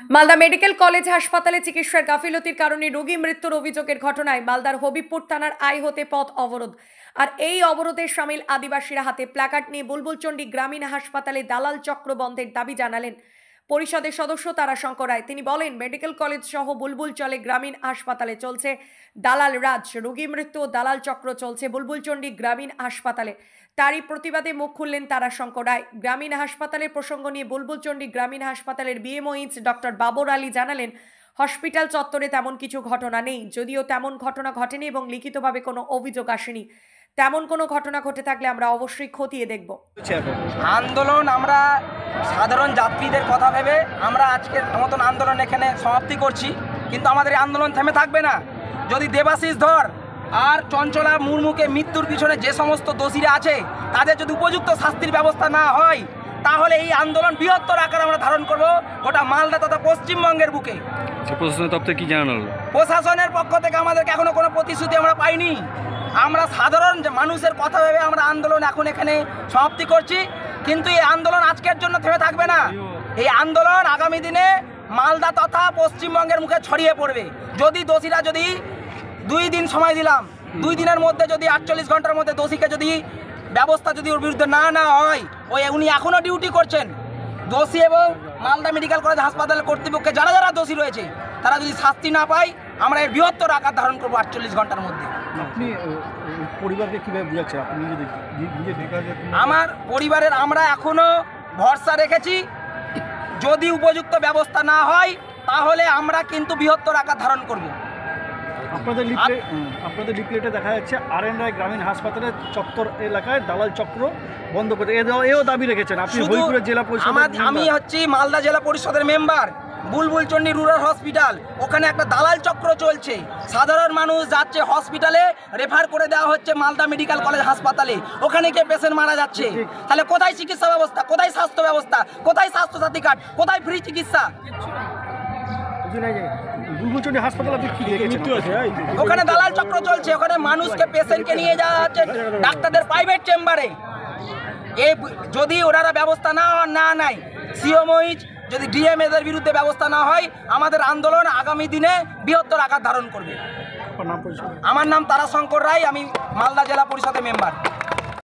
Malda medical college হাসপাতালে চিকিৎসার গাফিলতির কারণে রোগী মৃত্যুর অভিযোগের ঘটনায় মালদার হবিবপুর থানার আইহোতে পথ অবরোধ। আর এই অবরোধে সামিল আদিবাসীরা হাতে প্ল্যাকার্ড নিয়ে বুলবুলচন্ডী গ্রামীণ হাসপাতালে দালাল চক্র বন্ধের দাবি জানালেন পরিষদের সদস্য তারাশঙ্কর রায়। তিনি বলেন, মেডিকেল কলেজ সহ বুলবুল চলে গ্রামীণ হাসপাতালে চলছে দালাল রাজ, রোগী মৃত্যু ও দালাল চক্র চলছে বুলবুলচন্ডী গ্রামীণ হাসপাতালে। তারই প্রতিবাদে মুখ খুললেন তারাশঙ্কর রায়। গ্রামীণ হাসপাতালের প্রসঙ্গ নিয়ে বুলবুলচন্ডী গ্রামীণ হাসপাতালের বিএমওইচ ডক্টর বাবর আলী জানালেন, হসপিটাল চত্বরে তেমন কিছু ঘটনা নেই, যদিও তেমন ঘটনা ঘটেনি এবং লিখিতভাবে কোনো অভিযোগ আসেনি। তেমন কোনো ঘটনা ঘটে থাকলে আমরা অবশ্যই খতিয়ে দেখব। আন্দোলন আমরা সাধারণ যাত্রীদের কথা ভেবে আমরা আজকের মতন আন্দোলন এখানে সমাপ্তি করছি, কিন্তু আমাদের এই আন্দোলন থেমে থাকবে না। যদি দেবাশিস ধর আর চঞ্চলা মুর্মুকে মৃত্যুর পিছনে যে সমস্ত দোষীরা আছে তাদের যদি উপযুক্ত শাস্তির ব্যবস্থা না হয়, তাহলে এই আন্দোলন বৃহত্তর আকার আমরা ধারণ করব গোটা মালদা তথা পশ্চিমবঙ্গের বুকে। প্রশাসনের তরফ থেকে কি জানানো হলো? প্রশাসনের পক্ষ থেকে আমাদেরকে এখনো কোনো প্রতিশ্রুতি আমরা পাইনি। আমরা সাধারণ মানুষের কথা ভেবে আমরা আন্দোলন এখন এখানে সমাপ্তি করছি, কিন্তু এই আন্দোলন আজকের জন্য থেমে থাকবে না। এই আন্দোলন আগামী দিনে মালদা তথা পশ্চিমবঙ্গের মুখে ছড়িয়ে পড়বে। যদি দোষীরা যদি 2 দিন সময় দিলাম, 2 দিনের মধ্যে যদি 48 ঘন্টার মধ্যে দোষীকে যদি ব্যবস্থা যদি ওর বিরুদ্ধে না হয়, উনি এখনও ডিউটি করছেন, দোষী এবং মালদা মেডিকেল কলেজ হাসপাতালের কর্তৃপক্ষে যারা যারা দোষী রয়েছে তারা যদি শাস্তি না পায়, আমরা এর বৃহত্তর আকার ধারণ করবো 48 ঘন্টার মধ্যে। আপনি পরিবারকে কীভাবে বুঝাচ্ছেন? আপনি আমার পরিবারের আমরা এখনও ভরসা রেখেছি, যদি উপযুক্ত ব্যবস্থা না হয় তাহলে আমরা কিন্তু বৃহত্তর আকার ধারণ করব। আপনাদের লিফলেটে দেখা যাচ্ছে RN রায় গ্রামীণ হাসপাতালের চত্বর এলাকায় দালাল চক্র বন্ধ করতে এও দাবি রেখেছেন আপনি। হবিবপুর জেলা পরিষদ, আমি হচ্ছি মালদা জেলা পরিষদের মেম্বার। বুলবুলচন্ডী রুরাল হসপিটাল, ওখানে একটা দালাল চক্র চলছে। সাধারণ মানুষ যাচ্ছে হসপিটালে, রেফার করে দেওয়া হচ্ছে মালদা মেডিকেল কলেজ হাসপাতালে, ওখানে গিয়ে পেশেন্ট মারা যাচ্ছে। তাহলে কোথায় চিকিৎসা ব্যবস্থা, কোথায় স্বাস্থ্য ব্যবস্থা, কোথায় স্বাস্থ্যসাথী কার্ড, কোথায় ফ্রি চিকিৎসা? ওখানে দালাল চক্র চলছে, ওখানে মানুষকে পেশেন্টকে নিয়ে যাওয়া হচ্ছে ডাক্তারদের প্রাইভেট চেম্বারে। এই যদি ওনারা ব্যবস্থা না নেয়, সিএমওইচ যদি ডিএমএদের বিরুদ্ধে ব্যবস্থা না হয়, আমাদের আন্দোলন আগামী দিনে বৃহত্তর আকার ধারণ করবে। আমার নাম তারাশঙ্কর রায়, আমি মালদা জেলা পরিষদের মেম্বার।